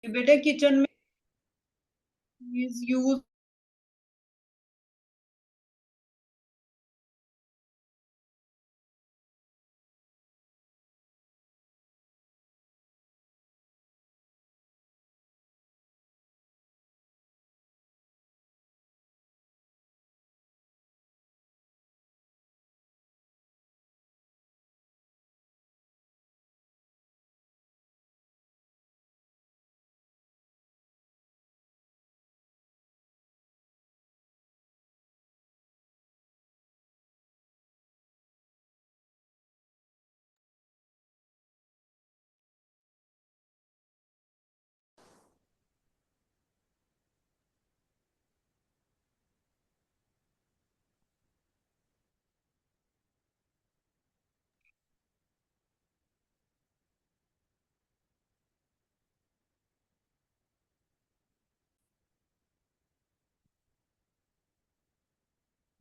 बेटे किचन में is use.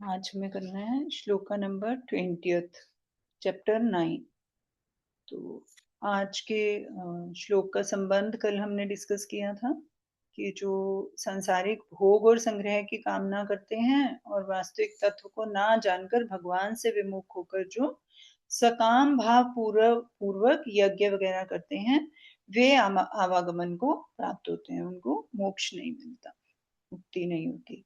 आज हमें करना है श्लोका नंबर 20th, चैप्टर 9। तो आज के श्लोक का संबंध कल हमने डिस्कस किया था कि जो सांसारिक भोग और संग्रह की कामना करते हैं और वास्तविक तत्व को ना जानकर भगवान से विमुख होकर जो सकाम भाव पूर्वक यज्ञ वगैरह करते हैं, वे आवागमन को प्राप्त होते हैं, उनको मोक्ष नहीं मिलता, मुक्ति नहीं होती।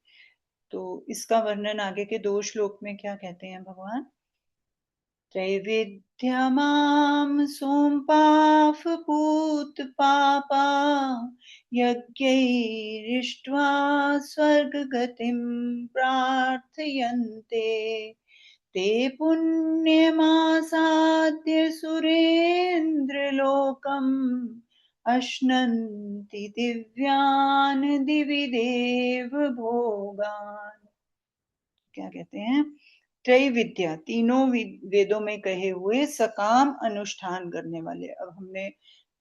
तो इसका वर्णन आगे के 2 श्लोक में क्या कहते हैं भगवान। त्रैविध्यमां सोमपाफपूत पापा यज्ञैरिष्ट्वा स्वर्गगतिं प्रार्थयन्ते ते पुण्यमासाद्य सुरेन्द्रलोकम् अश्नन्ति दिव्यान् दिवि देव भोगान्। क्या कहते हैं, त्रैविद्या, तीनों वेदों में कहे हुए सकाम अनुष्ठान करने वाले। अब हमने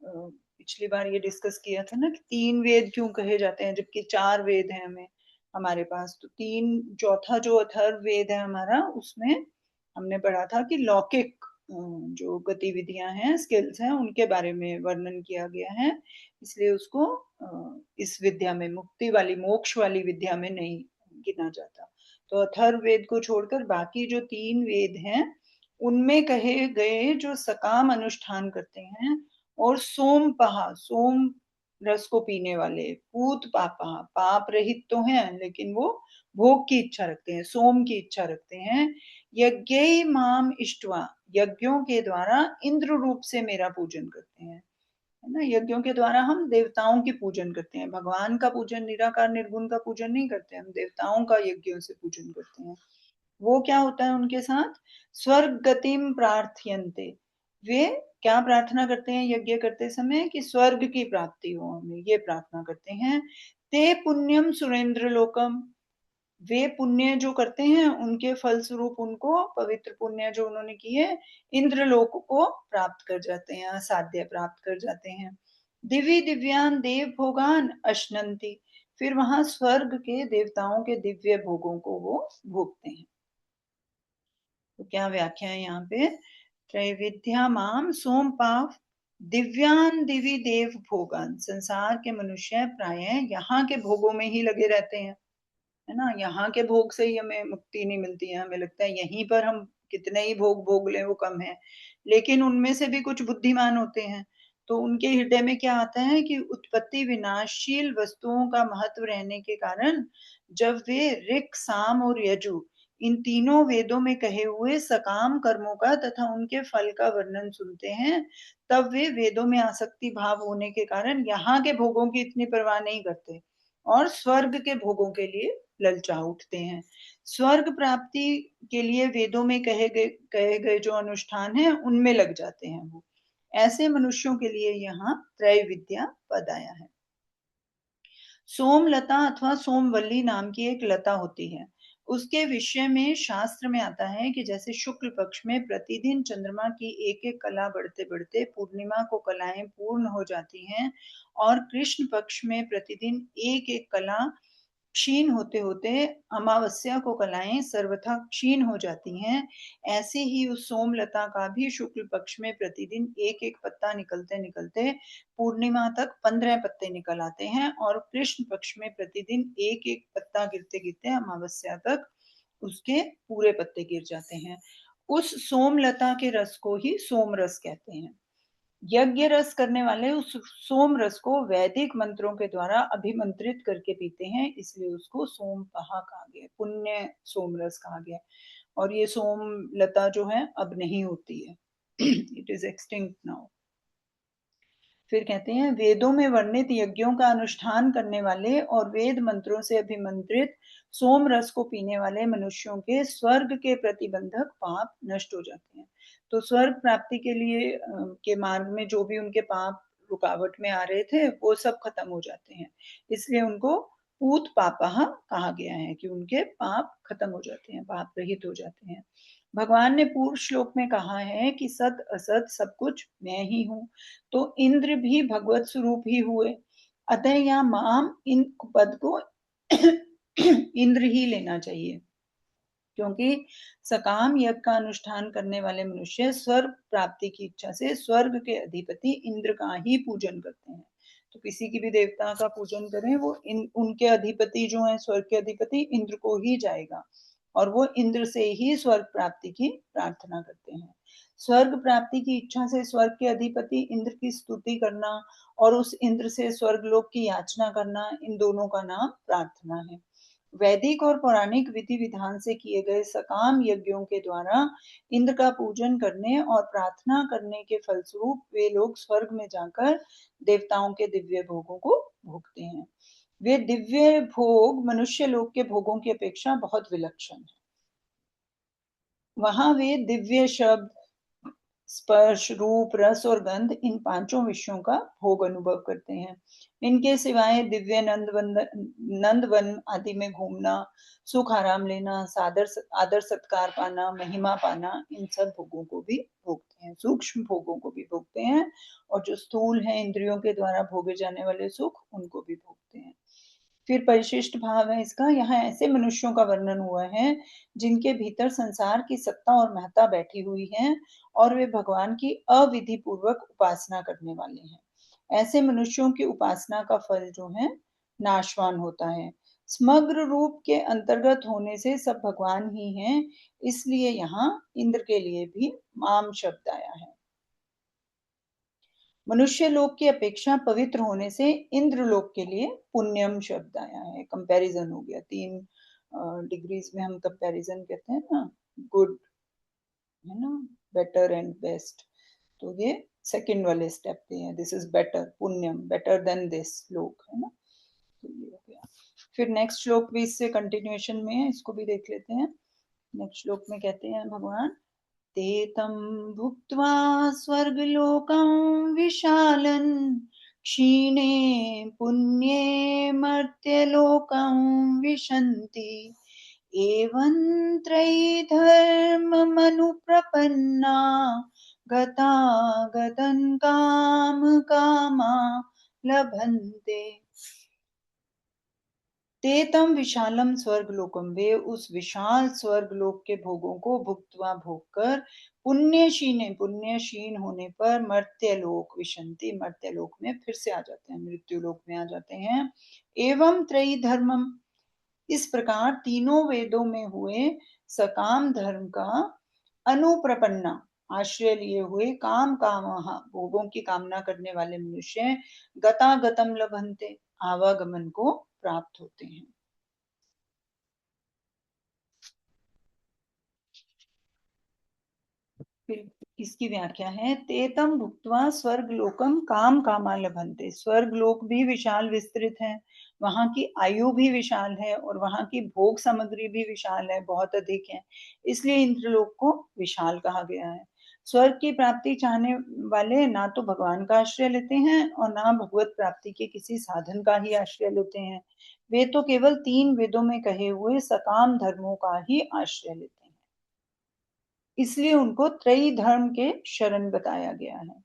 पिछली बार ये डिस्कस किया था ना कि 3 वेद क्यों कहे जाते हैं जबकि 4 वेद हैं हमें हमारे पास। तो 3, चौथा जो अथर्व वेद है हमारा, उसमें हमने पढ़ा था कि लौकिक जो गतिविधियां हैं, स्किल्स हैं, उनके बारे में वर्णन किया गया है, इसलिए उसको इस विद्या में, मुक्ति वाली मोक्ष वाली विद्या में नहीं गिना जाता। तो अथर्व वेद को छोड़कर बाकी जो 3 वेद हैं उनमें कहे गए जो सकाम अनुष्ठान करते हैं और सोमपहा, सोम रस को पीने वाले, पूत पापा, पाप रहित तो हैं लेकिन वो भोग की इच्छा रखते हैं, सोम की इच्छा रखते हैं, यज्ञ माम इष्टवा, यज्ञों के द्वारा इंद्र रूप से मेरा पूजन करते हैं, है ना। यज्ञों के द्वारा हम देवताओं की पूजन करते हैं, भगवान का पूजन, निराकार निर्गुण का पूजन नहीं करते, हम देवताओं का यज्ञों से पूजन करते हैं। वो क्या होता है उनके साथ, स्वर्ग गतिम प्रार्थयन्ते, वे क्या प्रार्थना करते हैं यज्ञ करते समय कि स्वर्ग की प्राप्ति हो हमें, ये प्रार्थना करते हैं। ते पुण्यम सुरेंद्र लोकम, वे पुण्य जो करते हैं उनके फल स्वरूप उनको, पवित्र पुण्य जो उन्होंने किए, इंद्रलोक को प्राप्त कर जाते हैं, साध्य प्राप्त कर जाते हैं। दिव्य दिव्यान देव भोगान अश्नंती, फिर वहां स्वर्ग के देवताओं के दिव्य भोगों को वो भोगते हैं। तो क्या व्याख्या है यहाँ पे, त्रैविध्या माम सोम पाव दिव्यान दिव्य देव भोगान, संसार के मनुष्य प्राय यहाँ के भोगों में ही लगे रहते हैं, है ना। यहाँ के भोग से ही हमें मुक्ति नहीं मिलती है, हमें लगता है यहीं पर हम कितने ही भोग भोग लें वो कम है, लेकिन उनमें से भी कुछ बुद्धिमान होते हैं। तो उनके हृदय में क्या आता है कि उत्पत्ति विनाशशील वस्तुओं का महत्व रहने के कारण जब वे ऋक साम और यजु, इन तीनों वेदों में कहे हुए सकाम कर्मों का तथा उनके फल का वर्णन सुनते हैं, तब वे वेदों में आसक्ति भाव होने के कारण यहाँ के भोगों की इतनी परवाह नहीं करते और स्वर्ग के भोगों के लिए ललचा उठते हैं। स्वर्ग प्राप्ति के लिए वेदों में कहे गए जो अनुष्ठान है उनमें लग जाते हैं वो। ऐसे मनुष्यों के लिए यहाँ त्रय विद्या पद आया है। सोमलता अथवा सोमवल्ली नाम की एक लता होती है, उसके विषय में शास्त्र में आता है कि जैसे शुक्ल पक्ष में प्रतिदिन चंद्रमा की एक एक कला बढ़ते बढ़ते पूर्णिमा को कलाएं पूर्ण हो जाती हैं और कृष्ण पक्ष में प्रतिदिन एक एक कला क्षीण होते होते अमावस्या को कलाएं सर्वथा क्षीण हो जाती हैं, ऐसे ही उस सोमलता का भी शुक्ल पक्ष में प्रतिदिन एक एक पत्ता निकलते निकलते पूर्णिमा तक 15 पत्ते निकल आते हैं, और कृष्ण पक्ष में प्रतिदिन एक एक पत्ता गिरते गिरते अमावस्या तक उसके पूरे पत्ते गिर जाते हैं। उस सोमलता के रस को ही सोम रस कहते हैं। यज्ञ रस करने वाले उस सोम रस को वैदिक मंत्रों के द्वारा अभिमंत्रित करके पीते हैं, इसलिए उसको सोमपहा कहा गया, पुण्य सोम रस कहा गया। और ये सोम लता जो है अब नहीं होती है, इट इज एक्सटिंक्ट नाउ। फिर कहते हैं वेदों में वर्णित यज्ञों का अनुष्ठान करने वाले और वेद मंत्रों से अभिमंत्रित सोम रस को पीने वाले मनुष्यों के स्वर्ग के प्रतिबंधक पाप नष्ट हो जाते हैं। तो स्वर्ग प्राप्ति के लिए के मार्ग में जो भी उनके पाप रुकावट में आ रहे थे वो सब खत्म हो जाते हैं, इसलिए उनको पूत पापः कहा गया है कि उनके पाप खत्म हो जाते हैं, पाप रहित हो जाते हैं। भगवान ने पूर्व श्लोक में कहा है कि सत असत सब कुछ मैं ही हूँ, तो इंद्र भी भगवत स्वरूप ही हुए, अतः यहाँ माम इन पद को इंद्र ही लेना चाहिए, क्योंकि सकाम यज्ञ का अनुष्ठान करने वाले मनुष्य स्वर्ग प्राप्ति की इच्छा से स्वर्ग के अधिपति इंद्र का ही पूजन करते हैं। तो किसी की भी देवता का पूजन करें वो उनके अधिपति जो है स्वर्ग के अधिपति इंद्र को ही जाएगा, और वो इंद्र से ही स्वर्ग प्राप्ति की प्रार्थना करते हैं। स्वर्ग प्राप्ति की इच्छा से स्वर्ग के अधिपति इंद्र की स्तुति करना और उस इंद्र से स्वर्ग लोक की याचना करना, इन दोनों का नाम प्रार्थना है। वैदिक और पौराणिक विधि विधान से किए गए सकाम यज्ञों के द्वारा इंद्र का पूजन करने और प्रार्थना करने के फलस्वरूप वे लोग स्वर्ग में जाकर देवताओं के दिव्य भोगों को भोगते हैं। वे दिव्य भोग मनुष्य लोक के भोगों की अपेक्षा बहुत विलक्षण है। वहां वे दिव्य शब्द, स्पर्श, रूप, रस और गंध, इन पांचों विषयों का भोग अनुभव करते हैं। इनके सिवाय दिव्य नंद वन आदि में घूमना, सुख आराम लेना, सादर आदर सत्कार पाना, महिमा पाना, इन सब भोगों को भी भोगते हैं, सूक्ष्म भोगों को भी भोगते हैं, और जो स्थूल है इंद्रियों के द्वारा भोगे जाने वाले सुख उनको भी भोगते हैं। फिर परिशिष्ट भाव है इसका, यहाँ ऐसे मनुष्यों का वर्णन हुआ है जिनके भीतर संसार की सत्ता और महत्ता बैठी हुई है और वे भगवान की अविधि पूर्वक उपासना करने वाले हैं। ऐसे मनुष्यों की उपासना का फल जो है नाशवान होता है। समग्र रूप के अंतर्गत होने से सब भगवान ही हैं, इसलिए यहाँ इंद्र के लिए भी माम शब्द आया है। मनुष्य लोक की अपेक्षा पवित्र होने से इंद्र लोक के लिए पुण्यम शब्द आया है। कंपैरिजन हो गया, 3 डिग्रीज में हम कंपैरिजन कहते हैं ना, गुड है ना, बेटर एंड बेस्ट, तो ये सेकंड वाले स्टेप पे है, दिस इज बेटर, पुण्यम बेटर देन दिस लोक, है ना। तो ये हो गया। फिर नेक्स्ट श्लोक भी इससे कंटिन्यूएशन में है, इसको भी देख लेते हैं। नेक्स्ट श्लोक में कहते हैं भगवान, ते तं भुक्त्वा स्वर्गलोकं विशालन् क्षीणे पुण्ये मर्त्यलोकं विशन्ति एवं त्रयी धर्ममनुप्रपन्ना गता गतं काम कामा लभन्ते। तेतम विशालम स्वर्ग लोकम, वे उस विशाल स्वर्ग लोक के भोगों को भुक्तवा भोग कर पुण्य क्षीण होने पर मर्त्य लोक विशंति, मर्त्य लोक में फिर से आ जाते हैं, मृत्यु लोक में आ जाते हैं। एवं त्रयी धर्मम, इस प्रकार तीनों वेदों में हुए सकाम धर्म का अनुप्रपन्ना, आश्रय लिए हुए काम काम भोगों की कामना करने वाले मनुष्य गता गतम लभन्ते, आवागमन को प्राप्त होते हैं। फिर इसकी व्याख्या है, तेतम भुक्त्वा स्वर्ग लोकम काम कामा लभन्ते, स्वर्ग लोक भी विशाल विस्तृत है, वहां की आयु भी विशाल है और वहां की भोग सामग्री भी विशाल है, बहुत अधिक है, इसलिए इंद्रलोक को विशाल कहा गया है। स्वर्ग की प्राप्ति चाहने वाले ना तो भगवान का आश्रय लेते हैं और ना भगवत प्राप्ति के किसी साधन का ही आश्रय लेते हैं, वे तो केवल 3 वेदों में कहे हुए सकाम धर्मों का ही आश्रय लेते हैं, इसलिए उनको त्रयी धर्म के शरण बताया गया है।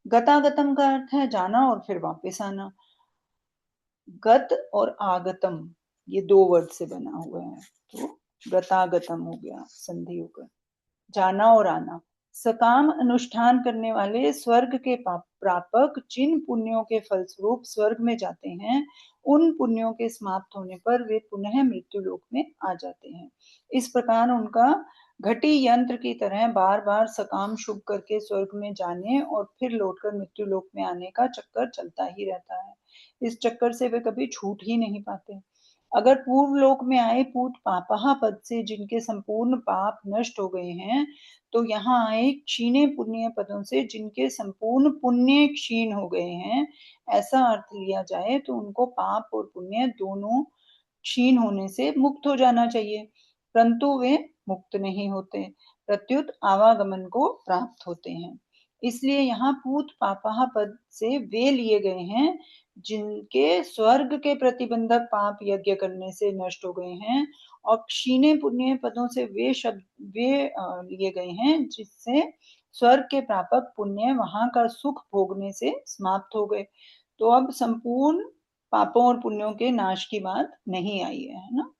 गतागतम का अर्थ है जाना और फिर वापस आना। गत और आगतम ये 2 वर्ड से बना हुआ है, तो व्रतागतम हो गया संधि होकर, जाना और आना। सकाम अनुष्ठान करने वाले स्वर्ग के प्रापक जिन पुण्यों के फलस्वरूप स्वर्ग में जाते हैं, उन पुण्यों के समाप्त होने पर वे पुनः मृत्यु लोक में आ जाते हैं। इस प्रकार उनका घटी यंत्र की तरह बार बार सकाम शुभ करके स्वर्ग में जाने और फिर लौटकर मृत्यु लोक में आने का चक्कर चलता ही रहता है। इस चक्कर से वे कभी छूट ही नहीं पाते। अगर पूर्व लोक में आए पूत पापहा पद से जिनके संपूर्ण पाप नष्ट हो गए हैं, तो यहाँ आए क्षीणे पुण्य पदों से जिनके संपूर्ण पुण्य क्षीण हो गए हैं, ऐसा अर्थ लिया जाए तो उनको पाप और पुण्य दोनों क्षीण होने से मुक्त हो जाना चाहिए, परंतु वे मुक्त नहीं होते, प्रत्युत आवागमन को प्राप्त होते हैं। इसलिए यहाँ पूत पापहा पद से वे लिए गए हैं जिनके स्वर्ग के प्रतिबंधक पाप यज्ञ करने से नष्ट हो गए हैं, और क्षीणे पुण्य पदों से वे शब्द वे लिए गए हैं जिससे स्वर्ग के प्रापक पुण्य वहां का सुख भोगने से समाप्त हो गए। तो अब संपूर्ण पापों और पुण्यों के नाश की बात नहीं आई है ना।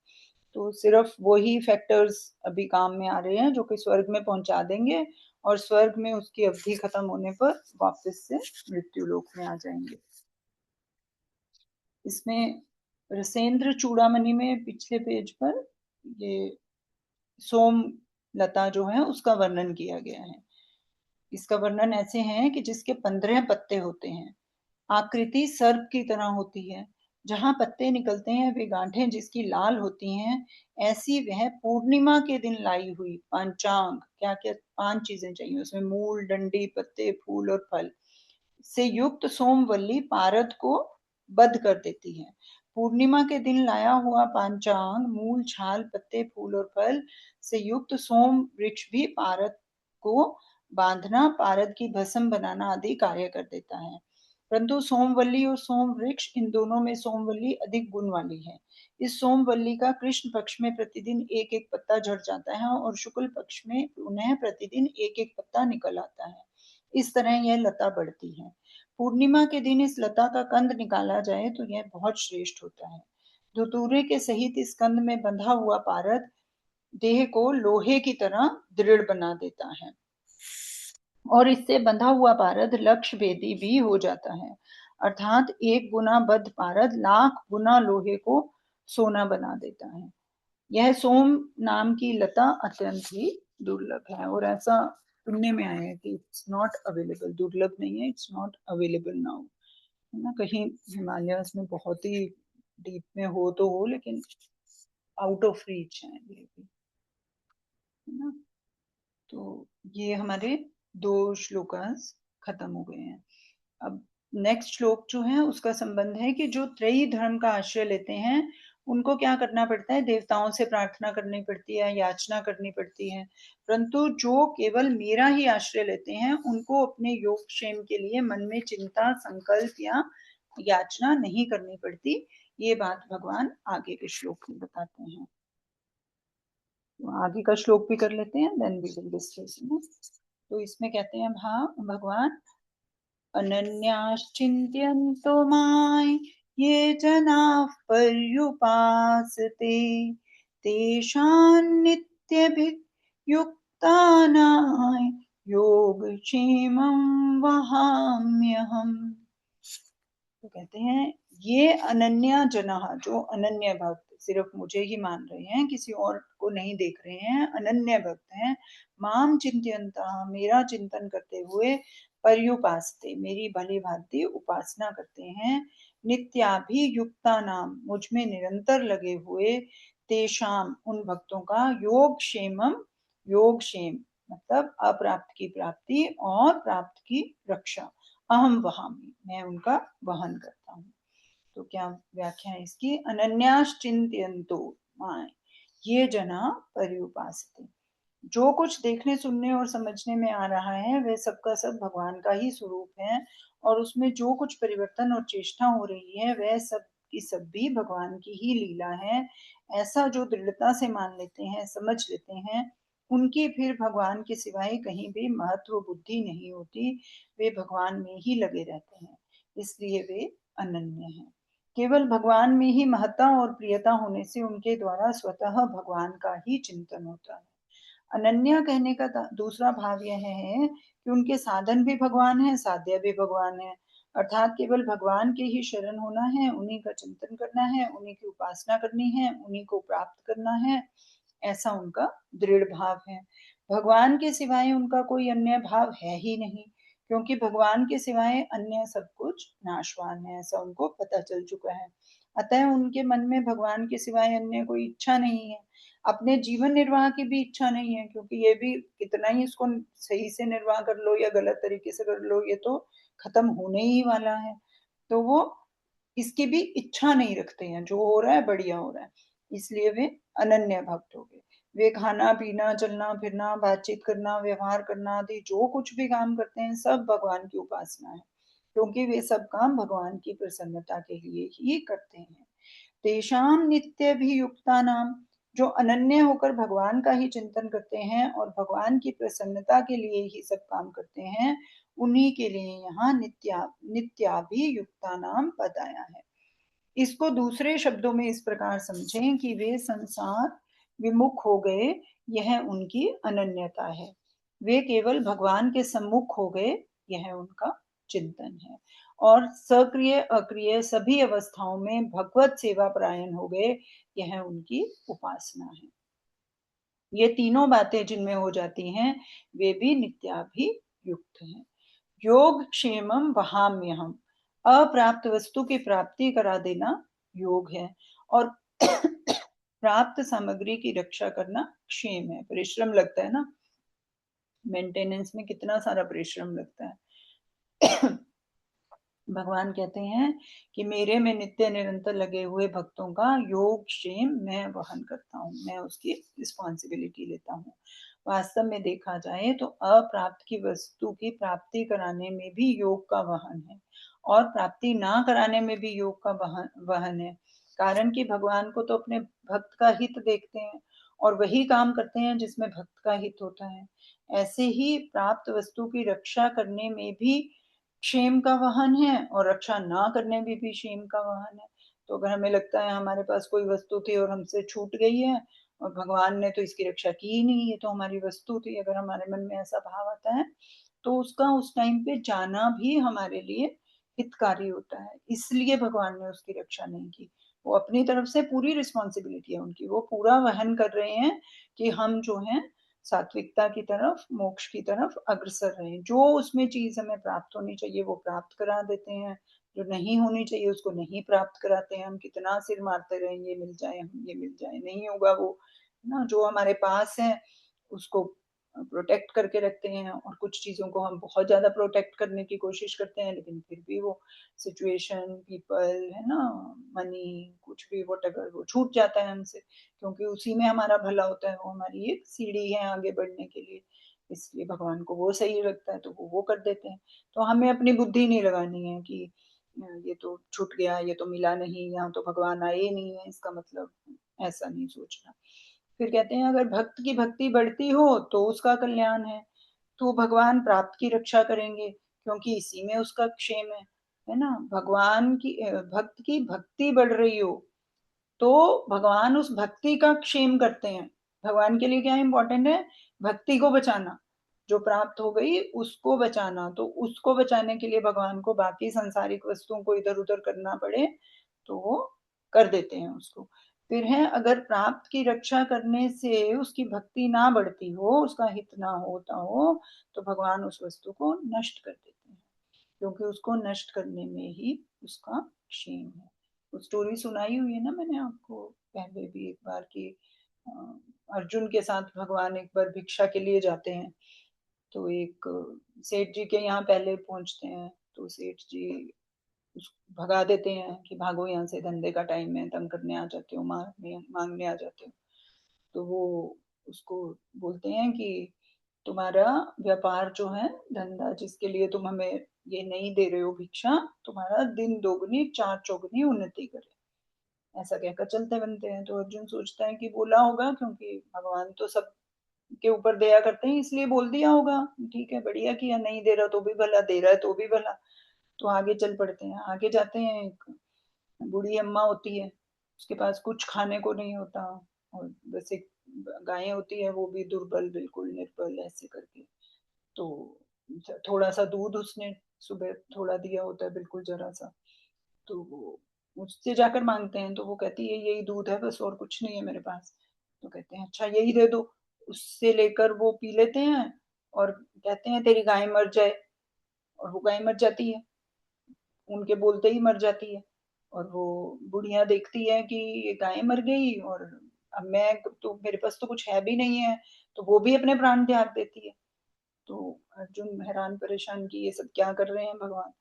तो सिर्फ वही फैक्टर्स अभी काम में आ रहे हैं जो कि स्वर्ग में पहुंचा देंगे, और स्वर्ग में उसकी अवधि खत्म होने पर वापस से मृत्यु लोक में आ जाएंगे। इसमें रसेंद्र चूड़ामणि में पिछले पेज पर ये सोम लता जो है उसका वर्णन किया गया है। इसका वर्णन ऐसे है कि जिसके 15 पत्ते होते हैं, आकृति सर्प की तरह होती है, जहां पत्ते निकलते हैं वे गांठें जिसकी लाल होती हैं, ऐसी वह पूर्णिमा के दिन लाई हुई पंचांग, क्या क्या 5 चीजें चाहिए उसमें, मूल, डंडी, पत्ते, फूल और फल से युक्त सोमवल्ली पारद को बद्ध कर देती है। पूर्णिमा के दिन लाया हुआ पांचांग मूल, छाल, पत्ते, फूल और फल से युक्त सोम वृक्ष भी पारद को बांधना, पारद की भस्म बनाना आदि कार्य कर देता है। परंतु सोमवल्ली और सोम वृक्ष, इन दोनों में सोमवल्ली अधिक गुण वाली है। इस सोमवल्ली का कृष्ण पक्ष में प्रतिदिन एक एक पत्ता झड़ जाता है और शुक्ल पक्ष में उन्हें प्रतिदिन एक एक पत्ता निकल आता है। इस तरह यह लता बढ़ती है। पूर्णिमा के दिन इस लता का कंद निकाला जाए तो यह बहुत श्रेष्ठ होता है। धतूरे के सहित इस कंद में बंधा हुआ पारद देह को लोहे की तरह दृढ़ बना देता है, और इससे बंधा हुआ पारद लक्ष्य भेदी भी हो जाता है, अर्थात 1 गुना बद्ध पारद लाख गुना लोहे को सोना बना देता है। यह सोम नाम की लता अत्यंत ही दुर्लभ है, और ऐसा सुनने में आया है कि इट्स नॉट अवेलेबल, दुर्लभ नहीं है, इट्स नॉट अवेलेबल नाउ, है ना। कहीं हिमालयस में बहुत ही डीप में हो तो हो, लेकिन आउट ऑफ रीच है ये भी, है ना। तो ये हमारे 2 श्लोकास खत्म हो गए हैं। अब नेक्स्ट श्लोक जो है उसका संबंध है कि जो त्रयी धर्म का आश्रय लेते हैं उनको क्या करना पड़ता है, देवताओं से प्रार्थना करनी पड़ती है, याचना करनी पड़ती है, परंतु जो केवल मेरा ही आश्रय लेते हैं उनको अपने योग क्षेम के लिए मन में चिंता, संकल्प या याचना नहीं करनी पड़ती। ये बात भगवान आगे के श्लोक में बताते हैं। तो आगे का श्लोक भी कर लेते हैं, देन वी विल डिस्कस। तो इसमें कहते हैं भगवान, अनन्याश्चिन्त्यन्तो मां ये जनाः पर्युपासते तेषां नित्यभियुक्तानां योगक्षेमं वहाम्यहम्। तो कहते हैं ये अनन्या जनः, जो अनन्य भक्त, सिर्फ मुझे ही मान रहे हैं, किसी और को नहीं देख रहे हैं, अनन्य भक्त हैं, माम चिंत्यंतः, मेरा चिंतन करते हुए, पर्युपासते, मेरी भली भांति उपासना करते हैं, नित्याभियुक्ता नाम, मुझ में निरंतर लगे हुए, तेषाम, उन भक्तों का, योग क्षेमम, योग क्षेम मतलब अप्राप्त की प्राप्ति और प्राप्त की रक्षा, अहम वहामी, मैं उनका वहन करता हूँ। तो क्या व्याख्या है इसकी, अनन्याश्चिंत्यन्तो मां ये जना पर्युपासते, जो कुछ देखने, सुनने और समझने में आ रहा है वह सबका सब भगवान का ही स्वरूप है, और उसमें जो कुछ परिवर्तन और चेष्टा हो रही है वह सब की सब भी भगवान की ही लीला है। ऐसा जो दृढ़ता से मान लेते हैं, समझ लेते हैं, उनकी फिर भगवान के सिवाय कहीं भी महत्व बुद्धि नहीं होती, वे भगवान में ही लगे रहते हैं, इसलिए वे अनन्य हैं। केवल भगवान में ही महत्ता और प्रियता होने से उनके द्वारा स्वतः भगवान का ही चिंतन होता है। अनन्या कहने का दूसरा भाव यह है कि उनके साधन भी भगवान है, साध्य भी भगवान है, अर्थात केवल भगवान के ही शरण होना है, उन्हीं का चिंतन करना है, उन्हीं की उपासना करनी है, उन्हीं को प्राप्त करना है, ऐसा उनका दृढ़ भाव है। भगवान के सिवाय उनका कोई अन्य भाव है ही नहीं, क्योंकि भगवान के सिवाय अन्य सब कुछ नाशवान है, ऐसा उनको पता चल चुका है। अतः उनके मन में भगवान के सिवाय अन्य कोई इच्छा नहीं है। अपने जीवन निर्वाह की भी इच्छा नहीं है, क्योंकि ये भी कितना ही इसको सही से निर्वाह कर लो या गलत तरीके से कर लो, ये तो खत्म होने ही वाला है। तो वो इसकी भी इच्छा नहीं रखते हैं, जो हो रहा है बढ़िया हो रहा है, इसलिए वे अनन्य भक्त हो गए। वे खाना पीना, चलना फिरना, बातचीत करना, व्यवहार करना आदि जो कुछ भी काम करते हैं सब भगवान की उपासना है, क्योंकि वे सब काम भगवान की प्रसन्नता के लिए ही करते हैं। तेषाम नित्य भी युक्ता नाम, जो अनन्य होकर भगवान का ही चिंतन करते हैं और भगवान की प्रसन्नता के लिए ही सब काम करते हैं, उन्हीं के लिए यहाँ नित्याभियुक्ता नाम पद आया है। इसको दूसरे शब्दों में इस प्रकार समझें कि वे संसार विमुख हो गए, यह उनकी अनन्यता है। वे केवल भगवान के सम्मुख हो गए, यह उनका चिंतन है। और सक्रिय अक्रिय सभी अवस्थाओं में भगवत सेवा परायण हो गए, यह उनकी उपासना है। ये तीनों बातें जिनमें हो जाती हैं वे भी नित्याभियुक्त हैं। योग क्षेमम वहाम्यहम, अप्राप्त वस्तु की प्राप्ति करा देना योग है, और प्राप्त सामग्री की रक्षा करना क्षेम है। परिश्रम लगता है ना, मेंटेनेंस में कितना सारा परिश्रम लगता है। भगवान कहते हैं कि मेरे में नित्य निरंतर लगे हुए भक्तों का योग क्षेम मैं वहन करता हूँ, मैं उसकी रिस्पॉन्सिबिलिटी लेता हूँ। वास्तव में देखा जाए तो अप्राप्त की वस्तु की प्राप्ति कराने में भी योग का वहन है, और प्राप्ति ना कराने में भी योग का वहन है। कारण कि भगवान को तो अपने भक्त का हित देखते हैं और वही काम करते हैं जिसमें भक्त का हित होता है। ऐसे ही प्राप्त वस्तु की रक्षा करने में भी क्षेम का वाहन है और रक्षा ना करने में भी क्षेम का वाहन है। तो अगर हमें लगता है हमारे पास कोई वस्तु थी और हमसे छूट गई है और भगवान ने तो इसकी रक्षा की ही नहीं, ये तो हमारी वस्तु थी, अगर हमारे मन में ऐसा भाव आता है तो उसका उस टाइम पे जाना भी हमारे लिए हितकारी होता है, इसलिए भगवान ने उसकी रक्षा नहीं की। वो अपनी तरफ से पूरी रिस्पॉन्सिबिलिटी है उनकी, वो पूरा वहन कर रहे हैं कि हम जो है सात्विकता की तरफ, मोक्ष की तरफ अग्रसर रहे। जो उसमें चीज हमें प्राप्त होनी चाहिए वो प्राप्त करा देते हैं, जो नहीं होनी चाहिए उसको नहीं प्राप्त कराते हैं। हम कितना सिर मारते रहे ये मिल जाए, हम ये मिल जाए, नहीं होगा वो ना। जो हमारे पास है उसको प्रोटेक्ट करके रखते हैं, और कुछ चीजों को हम बहुत ज्यादा प्रोटेक्ट करने की कोशिश करते हैं, लेकिन फिर भी वो सिचुएशन, पीपल है ना, मनी, कुछ भी वॉटेवर, वो छूट जाता है हमसे, क्योंकि उसी में हमारा भला होता है, वो हमारी एक सीढ़ी है आगे बढ़ने के लिए। इसलिए भगवान को वो सही लगता है तो वो कर देते हैं। तो हमें अपनी बुद्धि नहीं लगानी है कि ये तो छूट गया, ये तो मिला नहीं, यहाँ तो भगवान आए ही नहीं है, इसका मतलब ऐसा नहीं सोचना। फिर कहते हैं अगर भक्त की भक्ति बढ़ती हो तो उसका कल्याण तो भगवान प्राप्त की रक्षा करेंगे, क्योंकि इसी में उसका क्षेम है ना। भगवान की भक्त की भक्ति बढ़ रही हो तो भगवान उस भक्ति का क्षेम करते हैं। भगवान के लिए क्या इंपॉर्टेंट है? भक्ति को बचाना, जो प्राप्त हो गई उसको बचाना। तो उसको बचाने के लिए भगवान को बाकी सांसारिक वस्तुओं को इधर उधर करना पड़े तो वो कर देते हैं उसको। फिर है अगर प्राप्त की रक्षा करने से उसकी भक्ति ना बढ़ती हो, उसका हित ना होता हो, तो भगवान उस वस्तु को नष्ट कर देते हैं, क्योंकि उसको नष्ट करने में ही उसका क्षेम है। वो स्टोरी सुनाई हुई है ना मैंने आपको पहले भी एक बार की, अर्जुन के साथ भगवान एक बार भिक्षा के लिए जाते हैं, तो एक सेठ जी के यहाँ पहले पहुंचते हैं, तो सेठ जी भगा देते हैं कि भागो यहाँ से, धंधे का टाइम है, तंग करने आ जाते हो, मांगने आ जाते हो। तो वो उसको बोलते हैं कि तुम्हारा व्यापार जो है, धंधा जिसके लिए तुम हमें ये नहीं दे रहे हो भिक्षा, तुम्हारा दिन दोगुनी चार चौगुनी उन्नति करे, ऐसा कहकर चलते बनते हैं। तो अर्जुन सोचता है कि बोला होगा, क्योंकि भगवान तो सब के ऊपर दया करते हैं, इसलिए बोल दिया होगा, ठीक है बढ़िया किया, नहीं दे रहा तो भी भला, दे रहा है तो भी भला। तो आगे चल पड़ते हैं, आगे जाते हैं। एक बूढ़ी अम्मा होती है, उसके पास कुछ खाने को नहीं होता, और बस एक गायें होती है, वो भी दुर्बल, बिल्कुल निर्बल ऐसे करके। तो थोड़ा सा दूध उसने सुबह थोड़ा दिया होता है, बिल्कुल जरा सा। तो वो मुझसे जाकर मांगते हैं, तो वो कहती है यही दूध है बस, और कुछ नहीं है मेरे पास। तो कहते हैं अच्छा यही दे दो। उससे लेकर वो पी लेते हैं, और कहते हैं तेरी गाय मर जाए, और वो गाय मर जाती है, उनके बोलते ही मर जाती है। और वो बुढ़िया देखती है कि ये गाय मर गई, और अब मैं तो, मेरे पास तो कुछ है भी नहीं है, तो वो भी अपने प्राण त्याग देती है। तो अर्जुन हैरान परेशान कि ये सब क्या कर रहे हैं भगवान।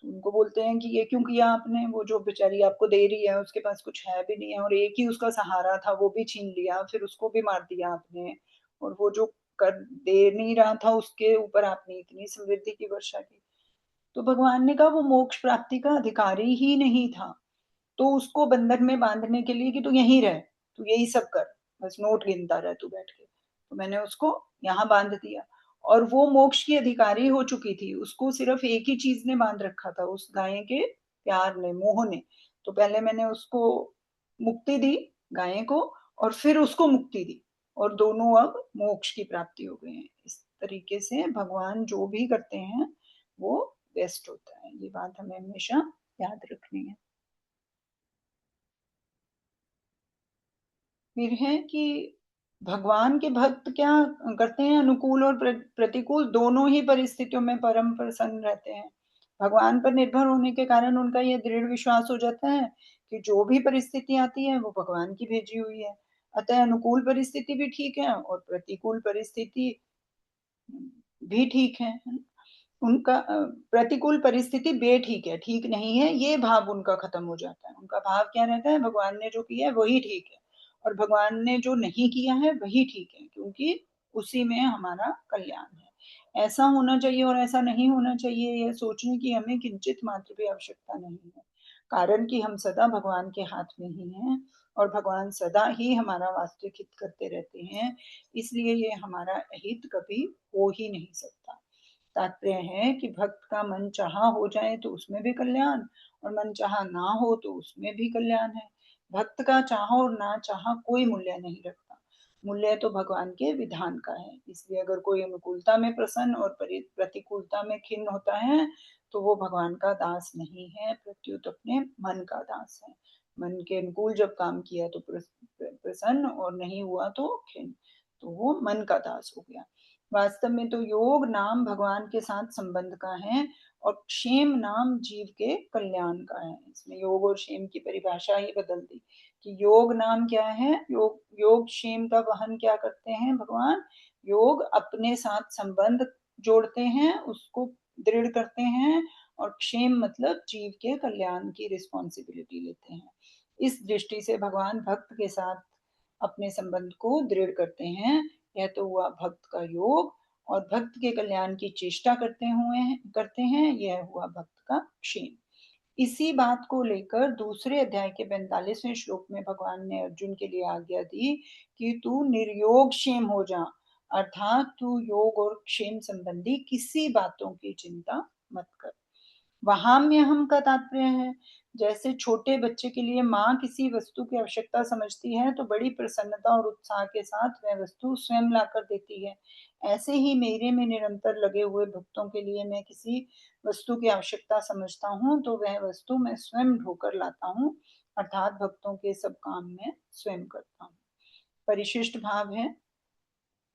तो उनको बोलते हैं कि ये क्यों किया आपने, वो जो बेचारी आपको दे रही है उसके पास कुछ है भी नहीं है, और एक ही उसका सहारा था वो भी छीन लिया, फिर उसको भी मार दिया आपने, और वो जो कर दे नहीं रहा था उसके ऊपर आपने इतनी समृद्धि की वर्षा की। तो भगवान ने कहा वो मोक्ष प्राप्ति का अधिकारी ही नहीं था, तो उसको बंधन में बांधने के लिए कि तू यहीं रह, तू यही सब कर, बस नोट गिनता रह तू बैठ के, तो मैंने उसको यहाँ बांध दिया। और वो मोक्ष की अधिकारी हो चुकी थी, उसको सिर्फ एक ही चीज ने बांध रखा था, उस गाय के प्यार ने, मोह ने। तो पहले मैंने उसको मुक्ति दी, गाय को, और फिर उसको मुक्ति दी, और दोनों अब मोक्ष की प्राप्ति हो गए हैं। इस तरीके से भगवान जो भी करते हैं वो बेस्ट होता है, ये बात हमें हमेशा याद रखनी है। फिर है कि भगवान के भक्त क्या करते हैं, अनुकूल और प्रतिकूल दोनों ही परिस्थितियों में परम प्रसन्न रहते हैं। भगवान पर निर्भर होने के कारण उनका यह दृढ़ विश्वास हो जाता है कि जो भी परिस्थिति आती है वो भगवान की भेजी हुई है। अतः अनुकूल परिस्थिति भी ठीक है और प्रतिकूल परिस्थिति भी ठीक है। उनका प्रतिकूल परिस्थिति बेठीक है, ठीक नहीं है, ये भाव उनका खत्म हो जाता है। उनका भाव क्या रहता है, भगवान ने जो किया है वही ठीक है, और भगवान ने जो नहीं किया है वही ठीक है, क्योंकि उसी में हमारा कल्याण है। ऐसा होना चाहिए और ऐसा नहीं होना चाहिए, यह सोचने की हमें किंचित मात्र भी आवश्यकता नहीं है, कारण कि हम सदा भगवान के हाथ में ही हैं, और भगवान सदा ही हमारा वास्तविक हित करते रहते हैं। इसलिए ये हमारा हित कभी हो ही नहीं सकता। तात्पर्य है कि भक्त का मन चाहा हो जाए तो उसमें भी कल्याण, और मन चाहा ना हो तो उसमें भी कल्याण है। भक्त का चाहा और ना चाहा कोई मूल्य नहीं रखता, मूल्य तो भगवान के विधान का है। इसलिए अगर कोई अनुकूलता में प्रसन्न और प्रतिकूलता में खिन्न होता है तो वो भगवान का दास नहीं है, प्रत्युत अपने मन का दास है। मन के अनुकूल जब काम किया तो प्रसन्न, और नहीं हुआ तो खिन्न, तो वो मन का दास हो गया। वास्तव में तो योग नाम भगवान के साथ संबंध का है, और क्षेम नाम जीव के कल्याण का है। इसमें योग और क्षेम की परिभाषा ही बदल दी कि योग नाम क्या है, योग योग क्षेम का वहन क्या करते हैं भगवान। योग अपने साथ संबंध जोड़ते हैं, उसको दृढ़ करते हैं, और क्षेम मतलब जीव के कल्याण की रिस्पॉन्सिबिलिटी लेते हैं। इस दृष्टि से भगवान भक्त के साथ अपने संबंध को दृढ़ करते हैं। यह तो हुआ भक्त का योग, और भक्त के कल्याण की चेष्टा करते हैं, यह हुआ भक्त का क्षेम। इसी बात को लेकर दूसरे अध्याय के 45वें श्लोक में भगवान ने अर्जुन के लिए आज्ञा दी कि तू निर्योग क्षेम हो जा, अर्थात तू योग और क्षेम संबंधी किसी बातों की चिंता मत कर। वहां में हम का तात्पर्य है, जैसे छोटे बच्चे के लिए माँ किसी वस्तु की आवश्यकता समझती है तो बड़ी प्रसन्नता और उत्साह के साथ वह वस्तु स्वयं लाकर देती है, ऐसे ही मेरे में निरंतर लगे हुए भक्तों के लिए मैं किसी वस्तु की आवश्यकता समझता हूँ तो वह वस्तु मैं स्वयं ढोकर लाता हूँ, अर्थात भक्तों के सब काम मैं स्वयं करता हूँ। परिशिष्ट भाव है,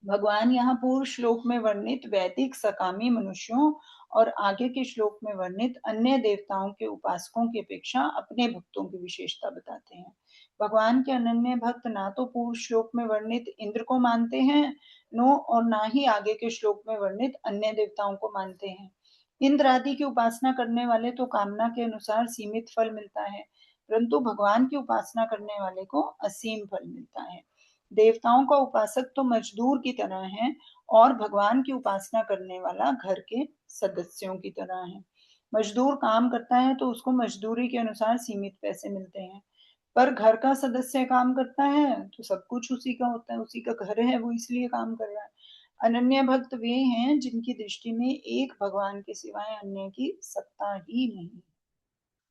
भगवान यहाँ पूर्व श्लोक में वर्णित वैदिक सकामी मनुष्यों और आगे के श्लोक में वर्णित अन्य देवताओं के उपासकों की अपेक्षा अपने भक्तों की विशेषता बताते हैं। भगवान के अनन्य भक्त ना तो पूर्व श्लोक में वर्णित इंद्र को मानते हैं, नो और ना ही आगे के श्लोक में वर्णित अन्य देवताओं को मानते हैं। इंद्र आदि की उपासना करने वाले तो कामना के अनुसार सीमित फल मिलता है, परंतु भगवान की उपासना करने वाले को असीम फल मिलता है। देवताओं का उपासक तो मजदूर की तरह है, और भगवान की उपासना करने वाला घर के सदस्यों की तरह है। मजदूर काम करता है तो उसको मजदूरी के अनुसार सीमित पैसे मिलते हैं, पर घर का सदस्य काम करता है तो सब कुछ उसी का होता है, उसी का घर है, वो इसलिए काम कर रहा है। अनन्य भक्त वे हैं जिनकी दृष्टि में एक भगवान के सिवाय अन्य की सत्ता ही नहीं।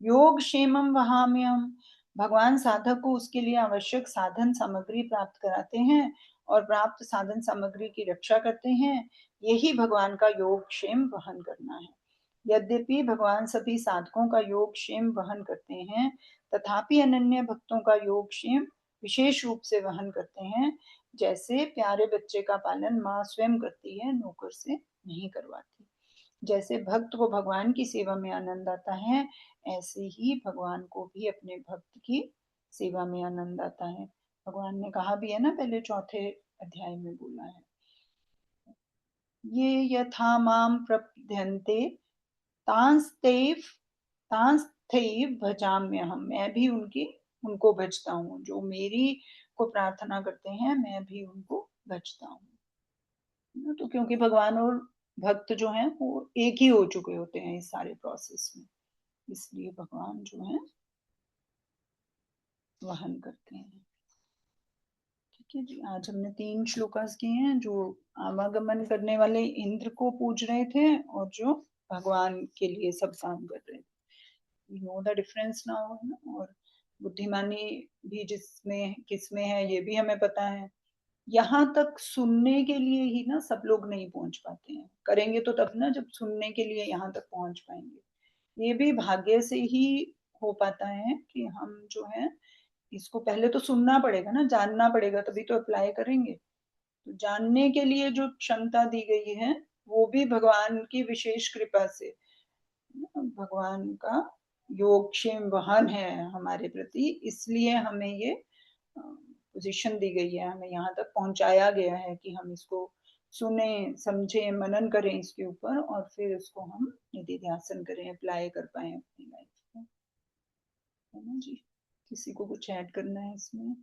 योग क्षेमम वहाम्यहम, भगवान साधक को उसके लिए आवश्यक साधन सामग्री प्राप्त कराते हैं और प्राप्त साधन सामग्री की रक्षा करते हैं। यही भगवान का योग क्षेम वहन करना है। यद्यपि भगवान सभी साधकों का योग क्षेम वहन करते हैं, तथापि अनन्य भक्तों का योग क्षेम विशेष रूप से वहन करते हैं। जैसे प्यारे बच्चे का पालन माँ स्वयं करती है, नौकर से नहीं करवाती। जैसे भक्त को भगवान की सेवा में आनंद आता है, ऐसे ही भगवान को भी अपने भक्त की सेवा में आनंद आता है। भगवान ने कहा भी है ना, पहले चौथे अध्याय में बोला है, ये यथा माम प्रपद्यन्ते तांस्तैव तांस्थैव भजाम्यहम्, मैं भी उनको भजता हूँ। जो मेरी को प्रार्थना करते हैं, मैं भी उनको भजता हूँ। तो क्योंकि भगवान और भक्त जो हैं वो एक ही हो चुके होते हैं इस सारे प्रोसेस में, इसलिए भगवान जो है वहन करते हैं। ठीक है जी, आज हमने 3 श्लोकास किए हैं, जो आवागमन करने वाले इंद्र को पूज रहे थे और जो भगवान के लिए सब काम कर रहे थे। नो द डिफरेंस नाउ, है ना। और बुद्धिमानी भी जिसमें किसमें है ये भी हमें पता है। यहाँ तक सुनने के लिए ही ना सब लोग नहीं पहुंच पाते हैं, करेंगे तो तब ना जब सुनने के लिए यहाँ तक पहुंच पाएंगे। ये भी भाग्य से ही हो पाता है कि हम जो है इसको पहले तो सुनना पड़ेगा ना, जानना पड़ेगा, तभी तो अप्लाई करेंगे। तो जानने के लिए जो क्षमता दी गई है वो भी भगवान की विशेष कृपा से, भगवान का योगक्षेम वहन है हमारे प्रति, इसलिए हमें ये पोजीशन दी गई है, हमें यहाँ तक पहुंचाया गया है कि हम इसको सुने, समझे, मनन करें इसके ऊपर और फिर इसको हम निधि ध्यासन करें, अप्लाई कर पाए अपनी लाइफ में, है ना जी। किसी को कुछ ऐड करना है इसमें?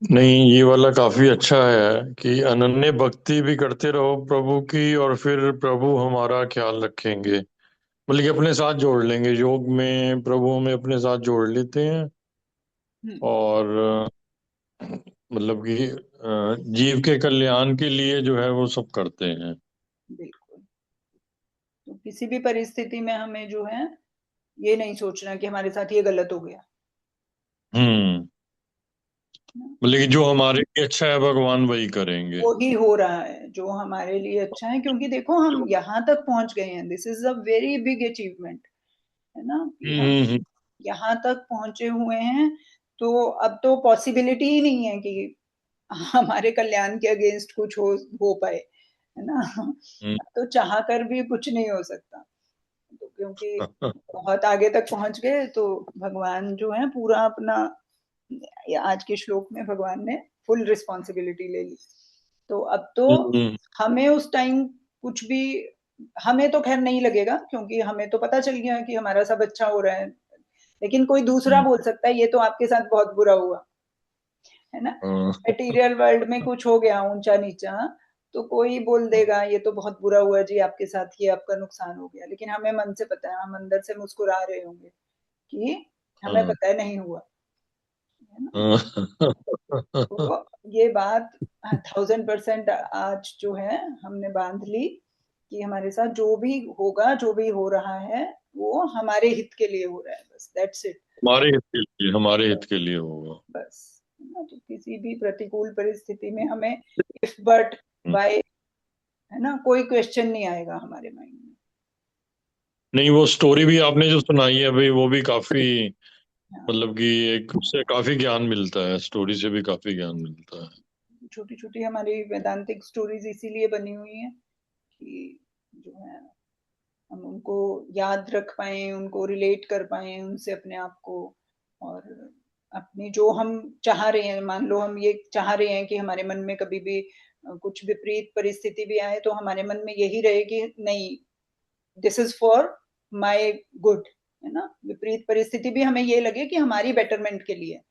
नहीं, ये वाला काफी अच्छा है कि अनन्य भक्ति भी करते रहो प्रभु की, और फिर प्रभु हमारा ख्याल रखेंगे। मतलब कि अपने साथ जोड़ लेंगे, योग में प्रभु हमें अपने साथ जोड़ लेते हैं। हम्म, और मतलब कि जीव के कल्याण के लिए जो है वो सब करते हैं। बिल्कुल। तो किसी भी परिस्थिति में हमें जो है ये नहीं सोचना कि हमारे साथ ये गलत हो गया, हम्म। ना। मतलब कि जो हमारे लिए अच्छा है भगवान वही करेंगे। वो ही हो रहा है जो हमारे लिए अच्छा है, क्योंकि देखो हम यहाँ तक पहुंच गए हैं, this is a very big achievement, है ना, कि हम हम्म। यहाँ तक पहुंचे हुए हैं। तो अब तो पॉसिबिलिटी ही नहीं है कि हमारे कल्याण के अगेंस्ट कुछ हो पाए, है ना। हम्म। अब तो चाह कर भी कुछ नहीं हो सकता, तो क्योंकि बहुत आगे तक पहुंच गए, तो भगवान जो है पूरा अपना, आज के श्लोक में भगवान ने फुल रिस्पॉन्सिबिलिटी ले ली। तो अब तो हम्म। हमें उस टाइम कुछ भी, हमें तो खैर नहीं लगेगा क्योंकि हमें तो पता चल गया कि हमारा सब अच्छा हो रहा है। लेकिन कोई दूसरा हम्म। बोल सकता है ये तो आपके साथ बहुत बुरा हुआ, है ना। मटेरियल वर्ल्ड में कुछ हो गया ऊंचा नीचा, तो कोई बोल देगा ये तो बहुत बुरा हुआ जी आपके साथ, ये आपका नुकसान हो गया। लेकिन हमें मन से पता है, हम अंदर से मुस्कुरा रहे होंगे कि हमें हाँ। पता है नहीं हुआ, है ना। हाँ। तो ये बात 1000% आज जो है हमने बांध ली कि हमारे साथ जो भी होगा, जो भी हो रहा है, वो हमारे हित के लिए हो रहा है, बस दैट्स इट। हमारे हित के लिए, हमारे हित के लिए होगा। बस, है ना। तो किसी भी प्रतिकूल परिस्थिति में हमें इफ बट वाई, है ना, कोई क्वेश्चन नहीं आएगा हमारे माइंड में। नहीं, वो स्टोरी भी आपने जो सुनाई है भाई, वो भी काफी, हाँ, मतलब कि एक उससे काफी ज्ञान मिलता है, स्टोरी से भी काफी ज्ञान मिलता है। छोटी छोटी हमारी वेदांतिक स्टोरीज इसीलिए बनी हुई है कि जो है हम उनको याद रख पाए, उनको रिलेट कर पाए उनसे अपने आप को। और अपनी जो हम चाह रहे हैं, मान लो हम ये चाह रहे हैं कि हमारे मन में कभी भी कुछ विपरीत परिस्थिति भी आए, तो हमारे मन में यही रहे कि नहीं, this is for my good, है ना। विपरीत परिस्थिति भी हमें ये लगे कि हमारी बेटरमेंट के लिए।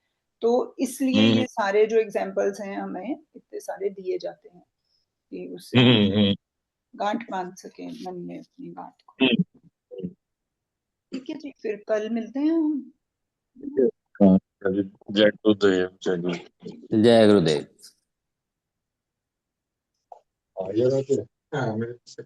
तो इसलिए हम्म। ये सारे जो एग्जाम्पल्स हैं हमें इतने सारे दिए जाते हैं कि उससे हम हम्म। हम्म। गांठ बांध सके मन में अपनी बात को। हम्म। ठीक है जी, फिर कल मिलते हैं हम। हाँ। जय गुरुदेव, जय गुरुदेव। जय गुरुदेव। आ गया था क्या? हाँ, मेरे से